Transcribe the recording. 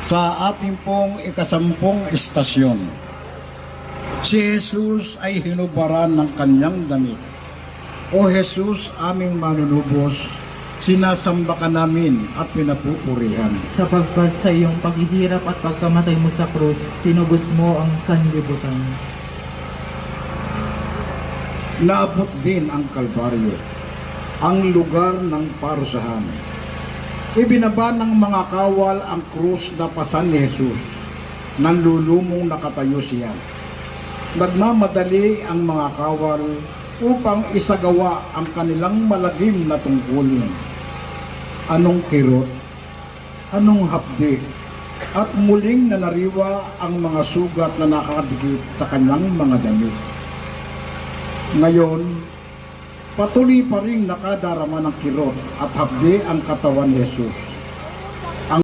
Sa ating pong ikasampung estasyon, si Jesus ay hinubaran ng kanyang damit. O Jesus, aming manunubos, sinasamba ka namin at pinapupurihan. Sapagkat sa iyong paghihirap at pagkamatay mo sa krus, tinubos mo ang sanlibutan. Naabot din ang Kalbaryo, ang lugar ng parusahan. Ibinaba ng mga kawal ang krus na pasan ni Jesus. Nanlulumong nakatayo siya. Nagmamadali ang mga kawal upang isagawa ang kanilang malagim na tungkulin. Anong kirot, anong hapdi, at muling nanariwa ang mga sugat na nakadikit sa kanyang mga damit. Ngayon, patuloy pa rin nakadarama ng kirot at hapdi ang katawan ni Jesus.